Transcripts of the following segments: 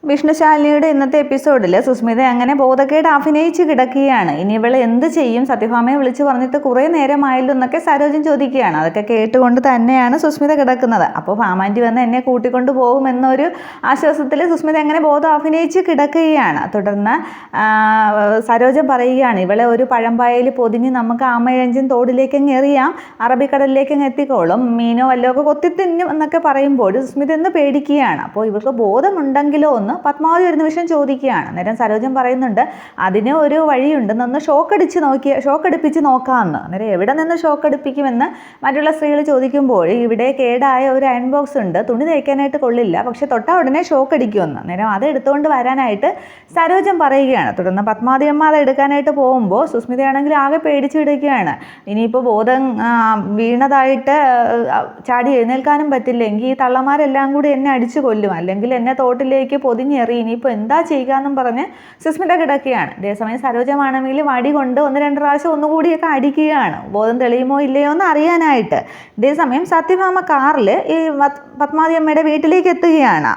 വിഷ്ണുശാലിനിയുടെ ഇന്നത്തെ എപ്പിസോഡിൽ സുസ്മിത അങ്ങനെ ബോധക്കേട് അഭിനയിച്ച് കിടക്കുകയാണ്. ഇനി ഇവളെ എന്ത് ചെയ്യും? സത്യഭാമയെ വിളിച്ച് പറഞ്ഞിട്ട് കുറേ നേരമായല്ലോ എന്നൊക്കെ സരോജൻ ചോദിക്കുകയാണ്. അതൊക്കെ കേട്ടുകൊണ്ട് തന്നെയാണ് സുസ്മിത കിടക്കുന്നത്. അപ്പോൾ ഭാമാൻറ്റി വന്ന് എന്നെ കൂട്ടിക്കൊണ്ട് പോകുമെന്നൊരു ആശ്വാസത്തിൽ സുസ്മിത അങ്ങനെ ബോധം അഭിനയിച്ച് കിടക്കുകയാണ്. തുടർന്ന് സരോജൻ പറയുകയാണ്, ഇവളെ ഒരു പഴമ്പായയിൽ പൊതിഞ്ഞ് നമുക്ക് ആമയഞ്ചൻ തോടിലേക്ക് എറിയാം, അറബിക്കടലിലേക്ക് എത്തിക്കോളും, മീനോ വല്ലോ ഒക്കെ കൊത്തിത്തിന്നും എന്നൊക്കെ പറയുമ്പോൾ സുസ്മിത എന്ന് പേടിക്കുകയാണ്. അപ്പോൾ ഇവർക്ക് ബോധമുണ്ടെങ്കിലോ ഒന്ന് പത്മാവതി ഒരു നിമിഷം ചോദിക്കുകയാണ്. അന്നേരം സരോജൻ പറയുന്നുണ്ട്, അതിന് ഒരു വഴിയുണ്ട്, നിന്ന് ഷോക്കടിപ്പിച്ച് നോക്കാമെന്ന്. അന്നേരം എവിടെ നിന്ന് ഷോക്കടിപ്പിക്കുമെന്ന് മറ്റുള്ള സ്ത്രീകൾ ചോദിക്കുമ്പോൾ ഇവിടെ കേടായ ഒരു അയൺ ബോക്സ് ഉണ്ട്, തുണി തയ്ക്കാനായിട്ട് കൊള്ളില്ല, പക്ഷെ തൊട്ടാൽ ഉടനെ ഷോക്കടിക്കുമെന്ന്. അന്നേരം അത് എടുത്തുകൊണ്ട് വരാനായിട്ട് സരോജൻ പറയുകയാണ്. തുടർന്ന് പത്മാവതി അമ്മ അത് എടുക്കാനായിട്ട് പോകുമ്പോൾ സുസ്മിതയാണെങ്കിൽ ആകെ പേടിച്ചിടുകയാണ്. ഇനിയിപ്പോൾ ബോധം വീണതായിട്ട് ചാടി എഴുന്നേൽക്കാനും പറ്റില്ലെങ്കിൽ ഈ തള്ളമാരെല്ലാം കൂടി എന്നെ അടിച്ചു കൊല്ലും, അല്ലെങ്കിൽ എന്നെ തോട്ടിലേക്ക് പൊതിഞ്ഞെറി, ഇനിയിപ്പോൾ എന്താ ചെയ്യുക എന്നും പറഞ്ഞ് സുസ്മിത കിടക്കുകയാണ്. അതേസമയം സരോജമാണെങ്കിൽ വടി കൊണ്ട് 1-2 പ്രാവശ്യം ഒന്നുകൂടിയൊക്കെ അടിക്കുകയാണ്, ബോധം തെളിയുമോ ഇല്ലയോ എന്ന് അറിയാനായിട്ട്. ഇതേസമയം സത്യഭാമ കാറിൽ ഈ പത്മാവതി അമ്മയുടെ വീട്ടിലേക്ക് എത്തുകയാണ്.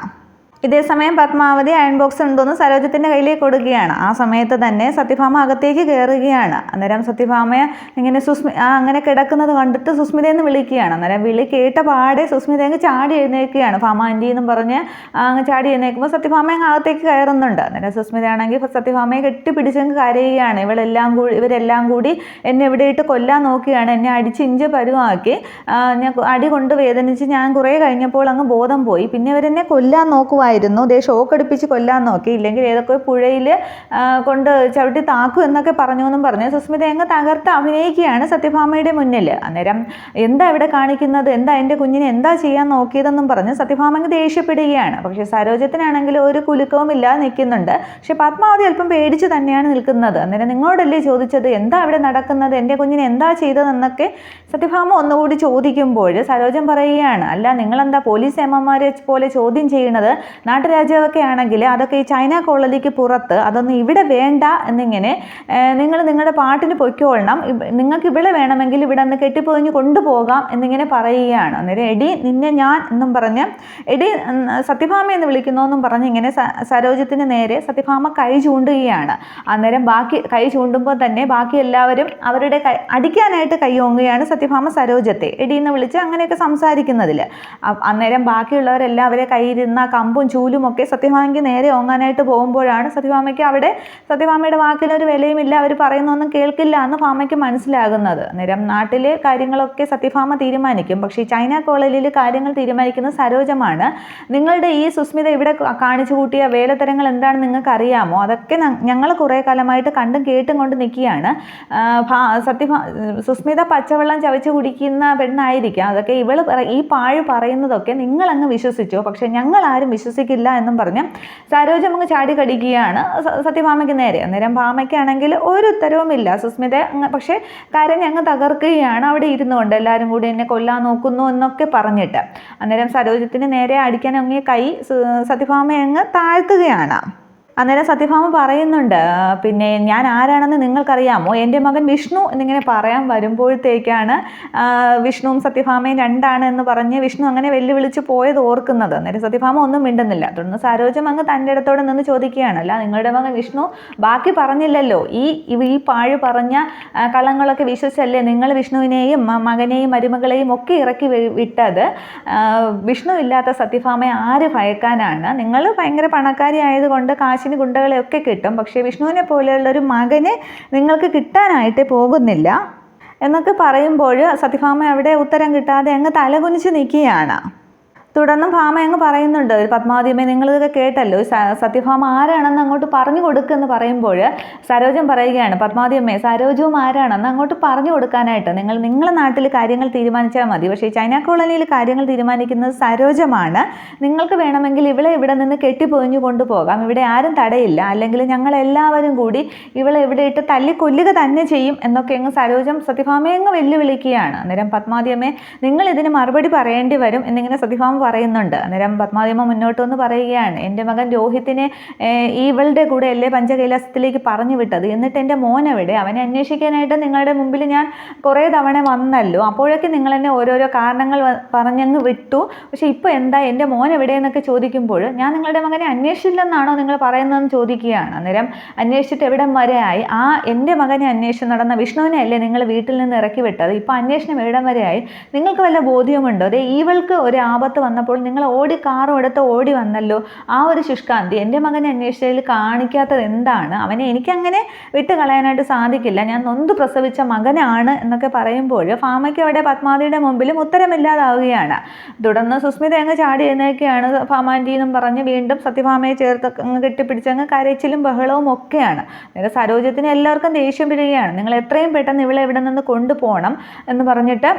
ഇതേസമയം പത്മാവതി അയൺ ബോക്സ് ഉണ്ടോയെന്ന് സരോജത്തിൻ്റെ കയ്യിലേക്ക് കൊടുക്കുകയാണ്. ആ സമയത്ത് തന്നെ സത്യഭാമ അകത്തേക്ക് കയറുകയാണ്. അന്നേരം സത്യഭാമയെ ഇങ്ങനെ അങ്ങനെ കിടക്കുന്നത് കണ്ടിട്ട് സുസ്മിതയെന്ന് വിളിക്കുകയാണ്. അന്നേരം വിളി കേട്ട പാടെ സുസ്മിത അങ്ങ് ചാടി എഴുന്നേൽക്കുകയാണ്. ഭാമ ആൻറ്റി എന്നും പറഞ്ഞ് അങ്ങ് ചാടി എഴുന്നേൽക്കുമ്പോൾ സത്യഭാമ അങ്ങ് അകത്തേക്ക് കയറുന്നുണ്ട്. അന്നേരം സുസ്മിതയാണെങ്കിൽ സത്യഭാമയെ കെട്ടിപ്പിടിച്ചങ്ങ് കരയുകയാണ്. ഇവരെല്ലാം കൂടി എന്നെ ഇവിടെ ഇട്ട് കൊല്ലാൻ നോക്കുകയാണ്, എന്നെ അടിച്ച് ഇഞ്ച പരുവാക്കി, ഞാൻ അടി കൊണ്ട് വേദനിച്ച് ഞാൻ കുറേ കഴിഞ്ഞപ്പോൾ അങ്ങ് ബോധം പോയി, പിന്നെ ഇവരെന്നെ കൊല്ലാൻ നോക്കുവായിരുന്നു, ഷോക്കടിപ്പിച്ച് കൊല്ലാൻ നോക്കി, ഇല്ലെങ്കിൽ ഏതൊക്കെ പുഴയിൽ കൊണ്ട് ചവിട്ടി താക്കും എന്നൊക്കെ പറഞ്ഞു എന്നും പറഞ്ഞ് സുസ്മിത അങ്ങ് തകർത്ത് അഭിനയിക്കുകയാണ് സത്യഭാമയുടെ മുന്നിൽ. അന്നേരം എന്താ ഇവിടെ കാണിക്കുന്നത്, എന്താ എൻ്റെ കുഞ്ഞിനെ എന്താ ചെയ്യാൻ നോക്കിയതെന്നും പറഞ്ഞ് സത്യഭാമ അങ്ങ് ദേഷ്യപ്പെടുകയാണ്. പക്ഷേ സരോജത്തിനാണെങ്കിൽ ഒരു കുലുക്കവും ഇല്ലാതെ നിൽക്കുന്നുണ്ട്. പക്ഷെ പത്മാവതി അല്പം പേടിച്ച് തന്നെയാണ് നിൽക്കുന്നത്. അന്നേരം നിങ്ങളോടല്ലേ ചോദിച്ചത്, എന്താ ഇവിടെ നടക്കുന്നത്, എൻ്റെ കുഞ്ഞിനെ എന്താ ചെയ്തതെന്നൊക്കെ സത്യഭാമ ഒന്നുകൂടി ചോദിക്കുമ്പോൾ സരോജൻ പറയുകയാണ്, അല്ല നിങ്ങളെന്താ പോലീസ് ഏമ്മമാരെ പോലെ ചോദ്യം ചെയ്യണത്, നാട്ടുരാജ്യമൊക്കെ ആണെങ്കിൽ അതൊക്കെ ഈ ചൈന കോളനിക്ക് പുറത്ത്, അതൊന്നും ഇവിടെ വേണ്ട എന്നിങ്ങനെ നിങ്ങൾ നിങ്ങളുടെ പാട്ടിന് പൊയ്ക്കോളണം, നിങ്ങൾക്ക് ഇവിടെ വേണമെങ്കിൽ ഇവിടെ നിന്ന് കെട്ടിപ്പൊതിഞ്ഞ് കൊണ്ടുപോകാം എന്നിങ്ങനെ പറയുകയാണ്. അന്നേരം എടി നിന്നെ ഞാൻ എന്നും പറഞ്ഞ് എടി സത്യഭാമ എന്ന് വിളിക്കുന്നു എന്നും പറഞ്ഞ് ഇങ്ങനെ സരോജത്തിന് നേരെ സത്യഭാമ കൈ ചൂണ്ടുകയാണ്. അന്നേരം കൈ ചൂണ്ടുമ്പോൾ തന്നെ ബാക്കി എല്ലാവരും അവരുടെ അടിക്കാനായിട്ട് കൈ ഓങ്ങുകയാണ് സത്യഭാമ സരോജത്തെ എടി എന്ന് വിളിച്ച് അങ്ങനെയൊക്കെ സംസാരിക്കുന്നതിൽ. അന്നേരം ബാക്കിയുള്ളവരെല്ലാം അവരെ കയ്യിരുന്ന കമ്പും ചൂലും ഒക്കെ സത്യഭാമയ്ക്ക് നേരെ ഓങ്ങാനായിട്ട് പോകുമ്പോഴാണ് സത്യഭാമയുടെ വാക്കിനൊരു വിലയുമില്ല, അവർ പറയുന്നൊന്നും കേൾക്കില്ല എന്ന് ഭാമയ്ക്ക് മനസ്സിലാകുന്നത്. അന്നേരം നാട്ടിലെ കാര്യങ്ങളൊക്കെ സത്യഭാമ തീരുമാനിക്കും, പക്ഷേ ചൈന കോളനിയിൽ കാര്യങ്ങൾ തീരുമാനിക്കുന്നത് സരോജമാണ്. നിങ്ങളുടെ ഈ സുസ്മിത ഇവിടെ കാണിച്ചു കൂട്ടിയ വേലത്തരങ്ങൾ എന്താണെന്ന് നിങ്ങൾക്ക് അറിയാമോ, അതൊക്കെ ഞങ്ങൾ കുറേ കാലമായിട്ട് കണ്ടും കേട്ടും കൊണ്ട് നിൽക്കുകയാണ്. സുസ്മിത പച്ചവെള്ളം ചവച്ച് കുടിക്കുന്ന പെണ്ണായിരിക്കാം, അതൊക്കെ ഈ പാഴ് പറയുന്നതൊക്കെ നിങ്ങളങ്ങ് വിശ്വസിച്ചോ, പക്ഷെ ഞങ്ങൾ ആരും വിശ്വസിക്കില്ല എന്നും പറഞ്ഞ് സരോജം അങ്ങ് ചാടി കടിക്കുകയാണ് സത്യഭാമയ്ക്ക് നേരെ. അന്നേരം ഭാമയ്ക്കാണെങ്കിൽ ഒരു ഉത്തരവുമില്ല. സുസ്മിത പക്ഷേ കരഞ്ഞങ്ങ് തകർക്കുകയാണ് അവിടെ ഇരുന്നുകൊണ്ട്, എല്ലാവരും കൂടി എന്നെ കൊല്ലാൻ നോക്കുന്നു എന്നൊക്കെ പറഞ്ഞിട്ട്. അന്നേരം സരോജത്തിന് നേരെ അടിക്കാൻ ഒങ്ങിയ കൈ സത്യഭാമയെ അങ്ങ് താഴ്ത്തുകയാണ്. അന്നേരം സത്യഭാമ പറയുന്നുണ്ട്, പിന്നെ ഞാൻ ആരാണെന്ന് നിങ്ങൾക്കറിയാമോ, എൻ്റെ മകൻ വിഷ്ണു എന്നിങ്ങനെ പറയാൻ വരുമ്പോഴത്തേക്കാണ് വിഷ്ണുവും സത്യഭാമയും രണ്ടാണ് എന്ന് പറഞ്ഞ് വിഷ്ണു അങ്ങനെ വെല്ലുവിളിച്ച് പോയത് ഓർക്കുന്നത്. അന്നേരം സത്യഭാമ ഒന്നും മിണ്ടുന്നില്ല. തുടർന്ന് സരോജം അങ്ങ് തൻ്റെ ഇടത്തോടെ നിന്ന് ചോദിക്കുകയാണ്, അല്ല നിങ്ങളുടെ മകൻ വിഷ്ണു ബാക്കി പറഞ്ഞില്ലല്ലോ, ഈ പാഴ് പറഞ്ഞ കള്ളങ്ങളൊക്കെ വിശ്വസിച്ചല്ലേ നിങ്ങൾ വിഷ്ണുവിനെയും മകനെയും മരുമകളെയും ഒക്കെ ഇറക്കി വിട്ടത്, വിഷ്ണു ഇല്ലാത്ത സത്യഭാമയെ ആര് ഭയക്കാനാണ്, നിങ്ങൾ ഭയങ്കര പണക്കാരി ആയതുകൊണ്ട് കാശിന് ഗുണ്ടകളെയൊക്കെ കിട്ടും, പക്ഷേ വിഷ്ണുവിനെ പോലെയുള്ളൊരു മകനെ നിങ്ങൾക്ക് കിട്ടാനായിട്ട് പോകുന്നില്ല എന്നൊക്കെ പറയുമ്പോൾ സത്യഭാമ അവിടെ ഉത്തരം കിട്ടാതെ അങ്ങ് തലകുനിച്ച് നിൽക്കുകയാണ്. തുടർന്ന് ഭാമ അങ്ങ് പറയുന്നുണ്ട്, പത്മാവതിയമ്മേ നിങ്ങളിതൊക്കെ കേട്ടല്ലോ, സത്യഭാമ ആരാണെന്ന് അങ്ങോട്ട് പറഞ്ഞു കൊടുക്കുമെന്ന് പറയുമ്പോൾ സരോജം പറയുകയാണ്, പത്മാവതിയമ്മേ സരോജവും ആരാണെന്ന് അങ്ങോട്ട് പറഞ്ഞു കൊടുക്കാനായിട്ട് നിങ്ങളുടെ നാട്ടിൽ കാര്യങ്ങൾ തീരുമാനിച്ചാൽ മതി, പക്ഷേ ചൈന കോളനിയിൽ കാര്യങ്ങൾ തീരുമാനിക്കുന്നത് സരോജമാണ്, നിങ്ങൾക്ക് വേണമെങ്കിൽ ഇവിടെ നിന്ന് കെട്ടിപ്പൊതിഞ്ഞു കൊണ്ടുപോകാം, ഇവിടെ ആരും തടയില്ല, അല്ലെങ്കിൽ ഞങ്ങളെല്ലാവരും കൂടി ഇവിടെ ഇട്ട് തല്ലിക്കൊല്ലുക തന്നെ ചെയ്യും എന്നൊക്കെ അങ്ങ് സരോജം സത്യഭാമയെ അങ്ങ് വെല്ലുവിളിക്കുകയാണ്. അന്നേരം പത്മാവതിയമ്മേ നിങ്ങൾ ഇതിന് മറുപടി പറയേണ്ടി വരും എന്നിങ്ങനെ സത്യഭാമ പറയുന്നുണ്ട്. അന്നേരം പത്മാവതിയമ്മ മുന്നോട്ട് വന്ന് പറയുകയാണ്, എൻ്റെ മകൻ രോഹിത്തിനെ ഇവളുടെ കൂടെ അല്ലേ പഞ്ചകൈലാസത്തിലേക്ക് പറഞ്ഞു വിട്ടത്, എന്നിട്ട് എൻ്റെ മോൻ എവിടെ? അവനെ അന്വേഷിക്കാനായിട്ട് നിങ്ങളുടെ മുമ്പിൽ ഞാൻ കുറേ തവണ വന്നല്ലോ, അപ്പോഴൊക്കെ നിങ്ങൾ എന്നെ ഓരോരോ കാരണങ്ങൾ പറഞ്ഞങ്ങ് വിട്ടു. പക്ഷെ ഇപ്പോൾ എന്താ, എൻ്റെ മോൻ എവിടെയെന്നൊക്കെ ചോദിക്കുമ്പോൾ ഞാൻ നിങ്ങളുടെ മകനെ അന്വേഷിച്ചില്ലെന്നാണോ നിങ്ങൾ പറയുന്നതെന്ന് ചോദിക്കുകയാണ്. അന്നേരം അന്വേഷിച്ചിട്ട് എവിടം വരെ ആയി? ആ എൻ്റെ മകനെ അന്വേഷണം നടന്ന വിഷ്ണുവിനെ അല്ലേ നിങ്ങൾ വീട്ടിൽ നിന്ന് ഇറക്കി വിട്ടത്? ഇപ്പോൾ അന്വേഷണം എവിടം വരെ ആയി? നിങ്ങൾക്ക് വല്ല ബോധ്യമുണ്ടോ? അതെ, ഇവൾക്ക് ഒരു ആപത്ത് വന്നപ്പോൾ നിങ്ങൾ കാറും എടുത്ത് ഓടി വന്നല്ലോ. ആ ഒരു ശുഷ്കാന്തി എൻ്റെ മകനെ അന്വേഷിച്ചതിൽ കാണിക്കാത്തത് എന്താണ്? അവനെ എനിക്കങ്ങനെ വിട്ട് കളയാനായിട്ട് സാധിക്കില്ല, ഞാൻ നൊന്ത് പ്രസവിച്ച മകനാണ് എന്നൊക്കെ പറയുമ്പോൾ ഭാമയ്ക്ക് അവിടെ പത്മാവതിയുടെ മുമ്പിലും ഉത്തരമില്ലാതാവുകയാണ്. തുടർന്ന് സുസ്മിത അങ്ങ് ചാടി എന്നൊക്കെയാണ് ഭാമാൻറ്റി എന്നും പറഞ്ഞ് വീണ്ടും സത്യഭാമയെ ചേർത്ത് അങ്ങ് കെട്ടിപ്പിടിച്ചങ്ങ് കരച്ചിലും ബഹളവും ഒക്കെയാണ്. അതായത് സരോജത്തിന് എല്ലാവർക്കും ദേഷ്യം വരികയാണ്. നിങ്ങൾ എത്രയും പെട്ടെന്ന് ഇവളെ ഇവിടെ നിന്ന് കൊണ്ടുപോകണം എന്ന് പറഞ്ഞിട്ട്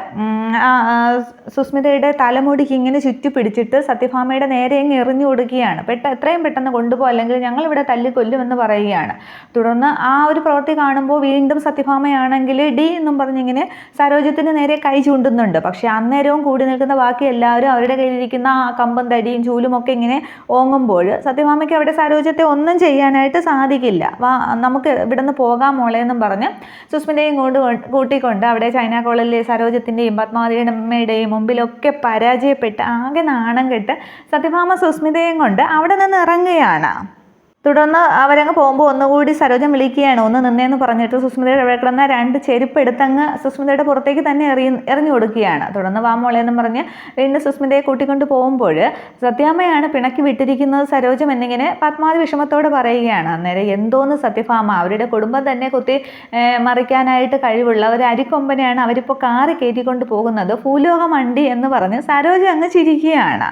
സുസ്മിതയുടെ തലമുടിക്ക് ഇങ്ങനെ ചുറ്റി പിടിച്ചിട്ട് സത്യഭാമയുടെ നേരെ അങ്ങ് എറിഞ്ഞു കൊടുക്കുകയാണ്. എത്രയും പെട്ടെന്ന് കൊണ്ടുപോകും, അല്ലെങ്കിൽ ഞങ്ങൾ ഇവിടെ തല്ലിക്കൊല്ലുമെന്ന് പറയുകയാണ്. തുടർന്ന് ആ ഒരു പ്രവൃത്തി കാണുമ്പോൾ വീണ്ടും സത്യഭാമയാണെങ്കിൽ ഡി എന്നും പറഞ്ഞിങ്ങനെ സരോജത്തിന് നേരെ കൈ ചൂണ്ടുന്നുണ്ട്. പക്ഷെ അന്നേരവും കൂടി നിൽക്കുന്ന ബാക്കി എല്ലാവരും അവരുടെ കയ്യിലിരിക്കുന്ന ആ കമ്പം തടിയും ചൂലും ഒക്കെ ഇങ്ങനെ ഓങ്ങുമ്പോൾ സത്യഭാമയ്ക്ക് അവിടെ സരോജത്തെ ഒന്നും ചെയ്യാനായിട്ട് സാധിക്കില്ല. നമുക്ക് ഇവിടെ നിന്ന് പോകാം മോളെ എന്നും പറഞ്ഞ് സുസ്മിതയും കൂട്ടിക്കൊണ്ട് അവിടെ ചൈന കോളേജിലെ സരോജത്തിൻ്റെയും പത്മാവതിയുടെ അമ്മയുടെയും മുമ്പിലൊക്കെ പരാജയപ്പെട്ട് ആകെ നാണം കെട്ട് സത്യഭാമ സുസ്മിതയും കൊണ്ട് അവിടെ നിന്ന് ഇറങ്ങുകയാണ്. തുടർന്ന് അവരങ്ങ് പോകുമ്പോൾ ഒന്നുകൂടി സരോജം വിളിക്കുകയാണ്, ഒന്ന് നിന്നേന്ന് പറഞ്ഞിട്ട് സുസ്മിതയുടെ അവിടെ കിടന്ന 2 ചെരുപ്പ് എടുത്തങ്ങ് സുസ്മിതയുടെ പുറത്തേക്ക് തന്നെ എറിഞ്ഞു കൊടുക്കുകയാണ്. തുടർന്ന് വാമോളെന്നും പറഞ്ഞ് വീണ്ടും സുസ്മിതയെ കൂട്ടിക്കൊണ്ട് പോകുമ്പോൾ സത്യാമ്മയാണ് പിണക്കി വിട്ടിരിക്കുന്നത് സരോജം എന്നിങ്ങനെ പത്മാവതി വിഷമത്തോട് പറയുകയാണ്. അന്നേരം എന്തോന്ന് സത്യഭാമ, അവരുടെ കുടുംബം തന്നെ കുത്തി മറിക്കാനായിട്ട് കഴിവുള്ള ഒരു അരിക്കൊമ്പനെയാണ് അവരിപ്പോൾ കാറി കയറ്റിക്കൊണ്ട് പോകുന്നത്, ഭൂലോകം വണ്ടി എന്ന് പറഞ്ഞ് സരോജം അങ്ങ് ചിരിക്കുകയാണ്.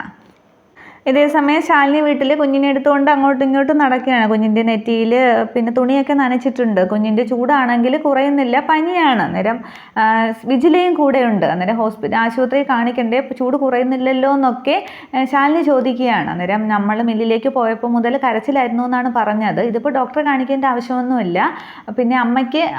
ഇതേസമയം ശാലിനി വീട്ടിൽ കുഞ്ഞിനെ എടുത്തുകൊണ്ട് അങ്ങോട്ടും ഇങ്ങോട്ടും നടക്കുകയാണ്. കുഞ്ഞിൻ്റെ നെറ്റിയിൽ പിന്നെ തുണിയൊക്കെ നനച്ചിട്ടുണ്ട്. കുഞ്ഞിൻ്റെ ചൂടാണെങ്കിൽ കുറയുന്നില്ല, പനിയാണ്. അന്നേരം വിജിലയും കൂടെയുണ്ട്. അന്നേരം ആശുപത്രിയിൽ കാണിക്കണ്ടേ, ചൂട് കുറയുന്നില്ലല്ലോ എന്നൊക്കെ ശാലിനി ചോദിക്കുകയാണ്. അന്നേരം നമ്മൾ മില്ലിലേക്ക് പോയപ്പോൾ മുതൽ കരച്ചിലായിരുന്നു എന്നാണ് പറഞ്ഞത്, ഇതിപ്പോൾ ഡോക്ടറെ കാണിക്കേണ്ട ആവശ്യമൊന്നുമില്ല. പിന്നെ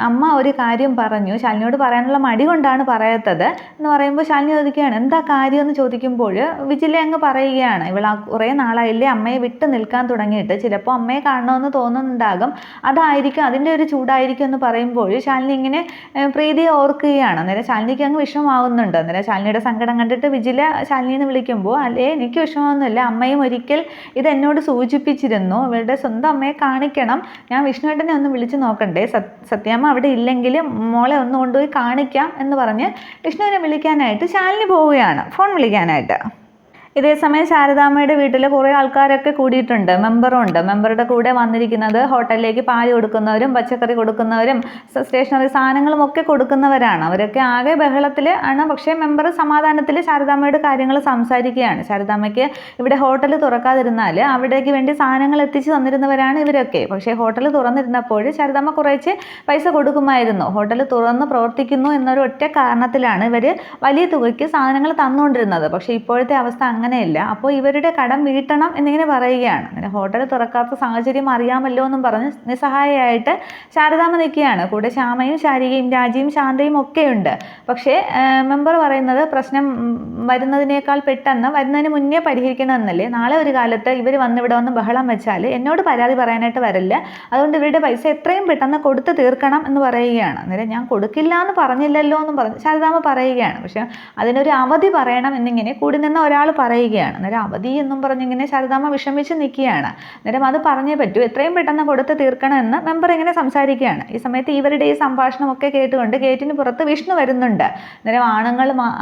അമ്മ ഒരു കാര്യം പറഞ്ഞു, ശാലിനിയോട് പറയാനുള്ള മടി കൊണ്ടാണ് പറയാത്തത് എന്ന് പറയുമ്പോൾ ശാലിനി ചോദിക്കുകയാണ് എന്താ കാര്യം എന്ന് ചോദിക്കുമ്പോൾ വിജില അങ്ങ് പറയുകയാണ്, ഇവൾ കുറേ നാളായില്ലേ അമ്മയെ വിട്ട് നിൽക്കാൻ തുടങ്ങിയിട്ട്, ചിലപ്പോൾ അമ്മയെ കാണണമെന്ന് തോന്നുന്നുണ്ടാകും, അതായിരിക്കും, അതിൻ്റെ ഒരു ചൂടായിരിക്കും എന്ന് പറയുമ്പോൾ ശാലിനി ഇങ്ങനെ പ്രീതിയെ ഓർക്കുകയാണ്. അന്നേരം ശാലിനിക്ക് അങ്ങ് വിഷമമാവുന്നുണ്ട്. അന്നേരം ശാലിനിയുടെ സങ്കടം കണ്ടിട്ട് വിജില ശാലിനിന്ന് വിളിക്കുമ്പോൾ അല്ലേ എനിക്ക് വിഷമമൊന്നുമില്ല, അമ്മയും ഒരിക്കൽ ഇത് എന്നോട് സൂചിപ്പിച്ചിരുന്നു, ഇവളുടെ സ്വന്തം അമ്മയെ കാണിക്കണം, ഞാൻ വിഷ്ണുവേട്ടനെ ഒന്ന് വിളിച്ച് നോക്കണ്ടേ, സത്യാമ്മ അവിടെ ഇല്ലെങ്കിൽ മോളെ ഒന്ന് കൊണ്ടുപോയി കാണിക്കാം എന്ന് പറഞ്ഞ് വിഷ്ണുവിനെ വിളിക്കാനായിട്ട് ശാലിനി പോവുകയാണ്, ഫോൺ വിളിക്കാനായിട്ട്. ഇതേസമയം ശാരദാമ്മയുടെ വീട്ടിൽ കുറേ ആൾക്കാരൊക്കെ കൂടിയിട്ടുണ്ട്, മെമ്പറുണ്ട്. മെമ്പറുടെ കൂടെ വന്നിരിക്കുന്നത് ഹോട്ടലിലേക്ക് പാല് കൊടുക്കുന്നവരും പച്ചക്കറി കൊടുക്കുന്നവരും സ്റ്റേഷനറി സാധനങ്ങളും ഒക്കെ കൊടുക്കുന്നവരാണ്. അവരൊക്കെ ആകെ ബഹളത്തിൽ ആണ്. പക്ഷേ മെമ്പർ സമാധാനത്തിൽ ശാരദാമ്മയുടെ കാര്യങ്ങൾ സംസാരിക്കുകയാണ്. ശാരദാമ്മയ്ക്ക് ഇവിടെ ഹോട്ടൽ തുറക്കാതിരുന്നാൽ അവിടേക്ക് വേണ്ടി സാധനങ്ങൾ എത്തിച്ചു തന്നിരുന്നവരാണ് ഇവരൊക്കെ. പക്ഷേ ഹോട്ടൽ തുറന്നിരുന്നപ്പോൾ ശാരദാമ്മ കുറേശ്ശെ പൈസ കൊടുക്കുമായിരുന്നു. ഹോട്ടൽ തുറന്ന് പ്രവർത്തിക്കുന്നു എന്നൊരു ഒറ്റ കാരണത്തിലാണ് ഇവർ വലിയ തുകയ്ക്ക് സാധനങ്ങൾ തന്നുകൊണ്ടിരുന്നത്. പക്ഷേ ഇപ്പോഴത്തെ അവസ്ഥ അങ്ങനെയല്ല. അപ്പോൾ ഇവരുടെ കടം വീട്ടണം എന്നിങ്ങനെ പറയുകയാണ്. അങ്ങനെ ഹോട്ടൽ തുറക്കാത്ത സാഹചര്യം അറിയാമല്ലോ എന്നും പറഞ്ഞ് നിസ്സഹായമായിട്ട് ശാരദാമ്മ നിൽക്കുകയാണ്. കൂടെ ശ്യാമയും ശാരികയും രാജിയും ശാന്തയും ഒക്കെയുണ്ട്. പക്ഷേ മെമ്പർ പറയുന്നത് പ്രശ്നം വരുന്നതിനേക്കാൾ പെട്ടെന്ന് വരുന്നതിന് മുന്നേ പരിഹരിക്കണമെന്നല്ലേ, നാളെ ഒരു കാലത്ത് ഇവർ വന്നിവിടെ വന്ന് ബഹളം വെച്ചാൽ എന്നോട് പരാതി പറയാനായിട്ട് വരില്ല, അതുകൊണ്ട് ഇവരുടെ പൈസ എത്രയും പെട്ടെന്ന് കൊടുത്ത് തീർക്കണം എന്ന് പറയുകയാണ്. അന്നേരം ഞാൻ കൊടുക്കില്ല എന്ന് പറഞ്ഞില്ലല്ലോ എന്നും പറഞ്ഞ് ശാരദാമ്മ പറയുകയാണ്. പക്ഷേ അതിനൊരു അവധി പറയണം എന്നിങ്ങനെ കൂടി നിന്ന ഒരാൾ പറയുകയാണ്. അന്നേരം അവധി എന്നും പറഞ്ഞിങ്ങനെ ശാരദാമ്മ വിഷമിച്ച് നിൽക്കുകയാണ്. അന്നേരം അത് പറഞ്ഞേ പറ്റൂ, എത്രയും പെട്ടെന്ന് കൊടുത്ത് തീർക്കണമെന്ന് മെമ്പർ ഇങ്ങനെ സംസാരിക്കുകയാണ്. ഈ സമയത്ത് ഇവരുടെ ഈ സംഭാഷണമൊക്കെ കേട്ടുകൊണ്ട് ഗേറ്റിന് പുറത്ത് വിഷ്ണു വരുന്നുണ്ട്. അന്നേരം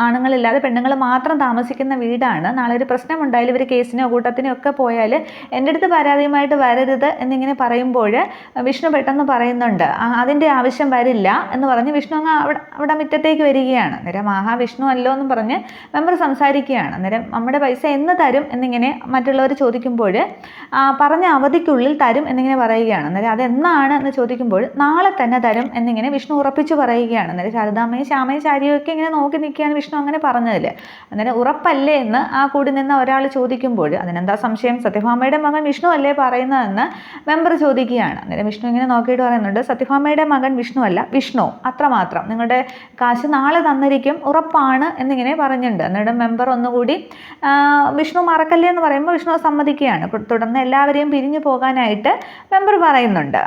ആണുങ്ങളില്ലാതെ പെണ്ണുങ്ങൾ മാത്രം താമസിക്കുന്ന വീടാണ്. നാളെ ഒരു പ്രശ്നമുണ്ടായാലും ഇവർ കേസിനോ കൂട്ടത്തിനോ ഒക്കെ പോയാൽ എൻ്റെ അടുത്ത് പരാതിയുമായിട്ട് വരരുത് എന്നിങ്ങനെ പറയുമ്പോൾ വിഷ്ണു പെട്ടെന്ന് പറയുന്നുണ്ട് അതിൻ്റെ ആവശ്യം വരില്ല എന്ന് പറഞ്ഞ് വിഷ്ണു അങ്ങ് അവിടെ മുറ്റത്തേക്ക് വരികയാണ്. അന്നേരം വിഷ്ണു അല്ലോ എന്നും പറഞ്ഞ് മെമ്പർ സംസാരിക്കുകയാണ്. അന്നേരം നമ്മുടെ പൈസ എന്ന് തരും എന്നിങ്ങനെ മറ്റുള്ളവർ ചോദിക്കുമ്പോൾ പറഞ്ഞ അവധിക്കുള്ളിൽ തരും എന്നിങ്ങനെ പറയുകയാണ്. അന്നേരം അതെന്നാണ് എന്ന് ചോദിക്കുമ്പോൾ നാളെ തന്നെ തരും എന്നിങ്ങനെ വിഷ്ണു ഉറപ്പിച്ച് പറയുകയാണ്. അന്നേരം ശാരദാമ്മയും ശ്യാമയും ശാരിയൊക്കെ ഇങ്ങനെ നോക്കി നിൽക്കുകയാണ് വിഷ്ണു അങ്ങനെ പറഞ്ഞതിൽ. അന്നേരം ഉറപ്പല്ലേ എന്ന് കൂടി നിന്ന് ഒരാൾ ചോദിക്കുമ്പോൾ അതിനെന്താ സംശയം, സത്യഭാമയുടെ മകൻ വിഷ്ണു അല്ലേ പറയുന്നതെന്ന് മെമ്പർ ചോദിക്കുകയാണ്. അന്നേരം വിഷ്ണു ഇങ്ങനെ നോക്കിയിട്ട് പറയുന്നുണ്ട് സത്യഭാമയുടെ മകൻ വിഷ്ണു അല്ല, വിഷ്ണു അത്രമാത്രം, നിങ്ങളുടെ കാശ് നാളെ തന്നിരിക്കും, ഉറപ്പാണ് എന്നിങ്ങനെ പറഞ്ഞിട്ടുണ്ട്. അന്നേരം മെമ്പർ ഒന്നുകൂടി വിഷ്ണു മറക്കല്ലേ എന്ന് പറയുമ്പോൾ വിഷ്ണു സമ്മതിക്കുകയാണ്. തുടർന്ന് എല്ലാവരെയും പിരിഞ്ഞു പോകാനായിട്ട് മെമ്പർ പറയുന്നുണ്ട്.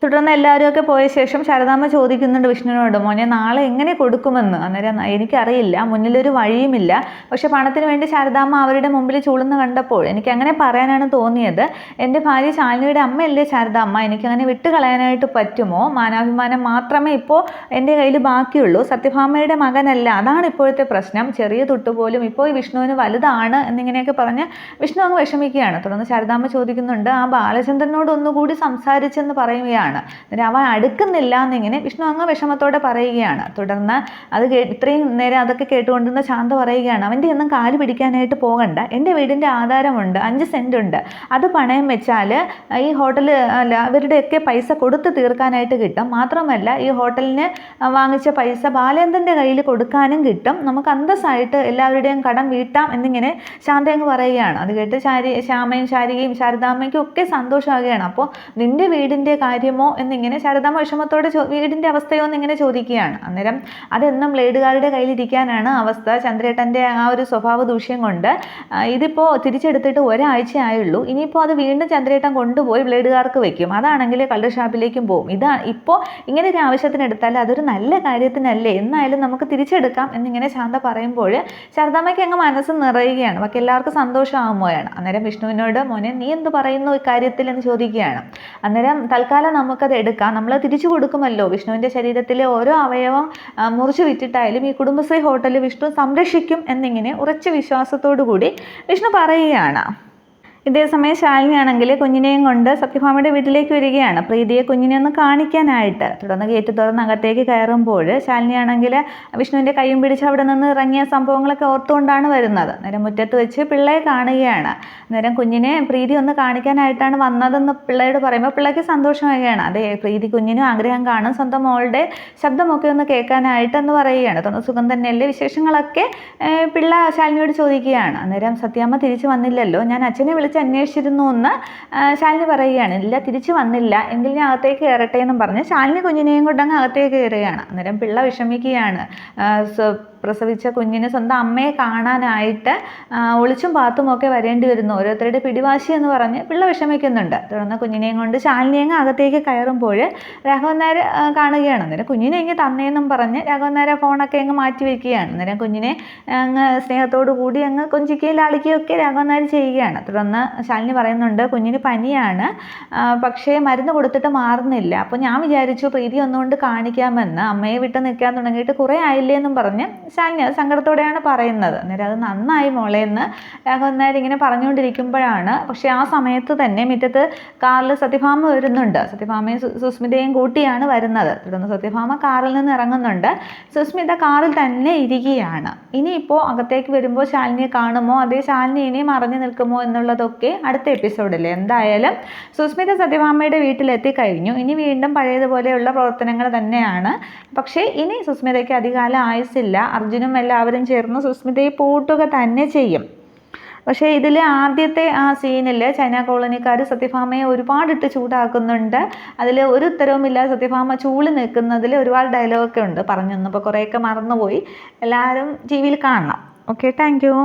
തുടർന്ന് എല്ലാവരുമൊക്കെ പോയ ശേഷം ശാരദാമ്മ ചോദിക്കുന്നുണ്ട് വിഷ്ണുവിനോട്, മോനെ നാളെ എങ്ങനെ കൊടുക്കുമെന്ന്. അന്നേരം എനിക്കറിയില്ല, മുന്നിലൊരു വഴിയുമില്ല. പക്ഷെ പണത്തിന് വേണ്ടി ശാരദാമ്മ അവരുടെ മുമ്പിൽ ചൂളുന്ന് കണ്ടപ്പോൾ എനിക്ക് അങ്ങനെ പറയാനാണ് തോന്നിയത്. എൻ്റെ ഭാര്യ ശാലിനിയുടെ അമ്മയല്ലേ ശാരദാമ്മ, എനിക്കങ്ങനെ വിട്ട് കളയാനായിട്ട് പറ്റുമോ? മാനാഭിമാനം മാത്രമേ ഇപ്പോൾ എൻ്റെ കയ്യിൽ ബാക്കിയുള്ളൂ, സത്യഭാമയുടെ മകനല്ല. അതാണ് ഇപ്പോഴത്തെ പ്രശ്നം. ചെറിയ തൊട്ടുപോലും ഇപ്പോൾ ഈ വിഷ്ണുവിന് വലുതാണ് എന്നിങ്ങനെയൊക്കെ പറഞ്ഞ് വിഷ്ണു അങ്ങ് വിഷമിക്കുകയാണ്. തുടർന്ന് ശാരദാമ്മ ചോദിക്കുന്നുണ്ട്, ആ ബാലചന്ദ്രനോട് ഒന്നുകൂടി സംസാരിച്ചെന്ന് പറയുകയാണ്. അവൻ അടുക്കുന്നില്ല എന്നിങ്ങനെ വിഷ്ണു അങ്ങ് വിഷമത്തോടെ പറയുകയാണ്. തുടർന്ന് ഇത്രയും നേരം അതൊക്കെ കേട്ടുകൊണ്ടിരുന്ന ശാന്ത പറയുകയാണ്, അവൻ്റെ ഒന്നും കാല് പിടിക്കാനായിട്ട് പോകണ്ട, എൻ്റെ വീടിൻ്റെ ആധാരമുണ്ട്, 5 സെൻറ്റ് ഉണ്ട്, അത് പണയം വെച്ചാൽ ഈ ഹോട്ടൽ അവരുടെയൊക്കെ പൈസ കൊടുത്ത് തീർക്കാനായിട്ട് കിട്ടും. മാത്രമല്ല ഈ ഹോട്ടലിന് വാങ്ങിച്ച പൈസ ബാലേന്ദ്രൻ്റെ കയ്യിൽ കൊടുക്കാനും കിട്ടും, നമുക്ക് അന്തസ്സായിട്ട് എല്ലാവരുടെയും കടം വീട്ടാം എന്നിങ്ങനെ ശാന്ത അങ്ങ് പറയുകയാണ്. അത് കേട്ട് ശ്യാമയും ശാരികയും ശാരദാമ്മയ്ക്കും ഒക്കെ സന്തോഷമാകുകയാണ്. അപ്പോൾ നിൻ്റെ വീടിൻ്റെ കാര്യമോ എന്നിങ്ങനെ ശാരദാമ്മ വിഷമത്തോടെ വീടിൻ്റെ അവസ്ഥയോ എന്നിങ്ങനെ ചോദിക്കുകയാണ്. അന്നേരം അതെന്നും ബ്ലേഡുകാരുടെ കയ്യിലിരിക്കാനാണ് അവസ്ഥ. ചന്ദ്രേട്ടൻ്റെ ആ ഒരു സ്വഭാവ ദൂഷ്യം കൊണ്ട് ഇതിപ്പോൾ തിരിച്ചെടുത്തിട്ട് ഒരാഴ്ച ആയുള്ളൂ. ഇനിയിപ്പോൾ അത് വീണ്ടും ചന്ദ്രേട്ടൻ കൊണ്ടുപോയി ബ്ലേഡുകാർക്ക് വെക്കും, അതാണെങ്കിൽ കള്ള് ഷാപ്പിലേക്കും പോകും. ഇപ്പോൾ ഇങ്ങനെ ഒരു ആവശ്യത്തിന് എടുത്താൽ അതൊരു നല്ല കാര്യത്തിനല്ലേ, എന്നായാലും നമുക്ക് തിരിച്ചെടുക്കാം എന്നിങ്ങനെ ശാന്ത പറയുമ്പോൾ ശാരദാമ്മയ്ക്ക് അങ്ങ് മനസ്സ് നിറയുകയാണ്. ബാക്കി എല്ലാവർക്കും സന്തോഷമാകുമ്പോഴാണ്. അന്നേരം വിഷ്ണുവിനോട്, മോനെ നീ എന്ത് പറയുന്നു ഇക്കാര്യത്തിൽ എന്ന് ചോദിക്കുകയാണ്. അന്നേരം തൽക്കാലം നമുക്കത് എടുക്കാം, നമ്മൾ തിരിച്ചു കൊടുക്കുമല്ലോ. വിഷ്ണുവിൻ്റെ ശരീരത്തിലെ ഓരോ അവയവം മുറിച്ച് വിറ്റിട്ടായാലും ഈ കുടുംബശ്രീ ഹോട്ടൽ വിഷ്ണു സംരക്ഷിക്കും എന്നിങ്ങനെ ഉറച്ച വിശ്വാസത്തോടു കൂടി വിഷ്ണു പറയുകയാണ്. ഇതേസമയം ശാലിനിയാണെങ്കിൽ കുഞ്ഞിനെയും കൊണ്ട് സത്യഭാമയുടെ വീട്ടിലേക്ക് വരികയാണ്, പ്രീതിയെ കുഞ്ഞിനെ ഒന്ന് കാണിക്കാനായിട്ട്. തുടർന്ന് ഗേറ്റ് തുറന്ന് അകത്തേക്ക് കയറുമ്പോൾ ശാലിനിയാണെങ്കിൽ വിഷ്ണുവിൻ്റെ കൈയും പിടിച്ച് അവിടെ നിന്ന് ഇറങ്ങിയ സംഭവങ്ങളൊക്കെ ഓർത്തുകൊണ്ടാണ് വരുന്നത്. നേരം മുറ്റത്ത് വെച്ച് പിള്ളയെ കാണുകയാണ്. നേരം കുഞ്ഞിനെ പ്രീതി ഒന്ന് കാണിക്കാനായിട്ടാണ് വന്നതെന്ന് പിള്ളയോട് പറയുമ്പോൾ പിള്ളയ്ക്ക് സന്തോഷമാകുകയാണ്. അതെ, പ്രീതി കുഞ്ഞിനും ആഗ്രഹം കാണും സ്വന്തം മോളുടെ ശബ്ദമൊക്കെ ഒന്ന് കേൾക്കാനായിട്ട് എന്ന് പറയുകയാണ്. തുടർന്ന് സുഖം തന്നെയല്ലേ, വിശേഷങ്ങളൊക്കെ പിള്ള ശാലിനിയോട് ചോദിക്കുകയാണ്. അന്നേരം സത്യാമ്മ തിരിച്ചു വന്നില്ലല്ലോ, ഞാൻ അച്ഛനെ വിളിച്ച് അന്വേഷിച്ചിരുന്നു എന്ന് ശാലിനി പറയുകയാണ്. ഇല്ല, തിരിച്ചു വന്നില്ല, എങ്കിൽ ഞാൻ അകത്തേക്ക് കയറട്ടെ എന്നും പറഞ്ഞ് ശാലിനി കുഞ്ഞിനെയും കൊണ്ടങ്ങ് അകത്തേക്ക് കയറുകയാണ്. അന്നേരം പിള്ള വിഷമിക്കുകയാണ്. പ്രസവിച്ച കുഞ്ഞിന് സ്വന്തം അമ്മയെ കാണാനായിട്ട് ഒളിച്ചും പാത്തുമൊക്കെ വരേണ്ടി വരുന്നു, ഓരോരുത്തരുടെ പിടിവാശി എന്ന് പറഞ്ഞ് പിള്ള വിഷമിക്കുന്നുണ്ട്. തുടർന്ന് കുഞ്ഞിനെയും കൊണ്ട് ശാലിനി അങ്ങ് അകത്തേക്ക് കയറുമ്പോൾ രാഘവൻ നായർ കാണുകയാണ്. അന്നേരം കുഞ്ഞിനെ ഇങ്ങ് തന്നേന്നും പറഞ്ഞ് രാഘവൻ നായർ ഫോണൊക്കെ അങ്ങ് മാറ്റി വയ്ക്കുകയാണ്. അന്നേരം കുഞ്ഞിനെ അങ്ങ് സ്നേഹത്തോടു കൂടി അങ്ങ് കൊഞ്ചിക്കുകയും ലാളിക്കുകയും ഒക്കെ രാഘവൻ നായർ ചെയ്യുകയാണ്. തുടർന്ന് ശാലിനി പറയുന്നുണ്ട്, കുഞ്ഞിന് പനിയാണ്, പക്ഷേ മരുന്ന് കൊടുത്തിട്ട് മാറുന്നില്ല. അപ്പോൾ ഞാൻ വിചാരിച്ചു പ്രീതി ഒന്നുകൊണ്ട് കാണിക്കാമെന്ന്, അമ്മയെ വിട്ട് നിൽക്കാൻ തുടങ്ങിയിട്ട് കുറേ ആയില്ലേ എന്നും പറഞ്ഞ് ശാലിനി അത് സങ്കടത്തോടെയാണ് പറയുന്നത്. അന്നേരം അത് നന്നായി മോളെ എന്ന് രാഘവൻ നായർ ഇങ്ങനെ പറഞ്ഞുകൊണ്ടിരിക്കുമ്പോഴാണ്, പക്ഷേ ആ സമയത്ത് തന്നെ മുറ്റത്ത് കാറിൽ സത്യഭാമ വരുന്നുണ്ട്. സത്യഭാമയും സുസ്മിതയും കൂട്ടിയാണ് വരുന്നത്. തുടർന്ന് സത്യഭാമ കാറിൽ നിന്ന് ഇറങ്ങുന്നുണ്ട്, സുസ്മിത കാറിൽ തന്നെ ഇരിക്കുകയാണ്. ഇനിയിപ്പോൾ അകത്തേക്ക് വരുമ്പോൾ ശാലിനിയെ കാണുമോ, അതേ ശാലിനി ഇനിയും മറഞ്ഞു നിൽക്കുമോ എന്നുള്ളതൊക്കെ അടുത്ത എപ്പിസോഡിൽ. എന്തായാലും സുസ്മിത സത്യഭാമയുടെ വീട്ടിലെത്തി കഴിഞ്ഞു. ഇനി വീണ്ടും പഴയതുപോലെയുള്ള പ്രവർത്തനങ്ങൾ തന്നെയാണ്. പക്ഷേ ഇനി സുസ്മിതയ്ക്ക് അധികകാലം ആയുസില്ല. അർജുനും എല്ലാവരും ചേർന്ന് സുസ്മിതയെ പൂട്ടുക തന്നെ ചെയ്യും. പക്ഷേ ഇതിൽ ആദ്യത്തെ ആ സീനിൽ ചൈന കോളനിക്കാർ സത്യഭാമയെ ഒരുപാടിട്ട് ചൂടാക്കുന്നുണ്ട്. അതിൽ ഒരു ഉത്തരവുമില്ല, സത്യഭാമ ചൂളി നിൽക്കുന്നതിൽ ഒരുപാട് ഡയലോഗൊക്കെ ഉണ്ട്. പറഞ്ഞൊന്നും ഇപ്പോൾ കുറേയൊക്കെ മറന്നുപോയി. എല്ലാവരും ടി വിയിൽ കാണണം. Okay, thank you.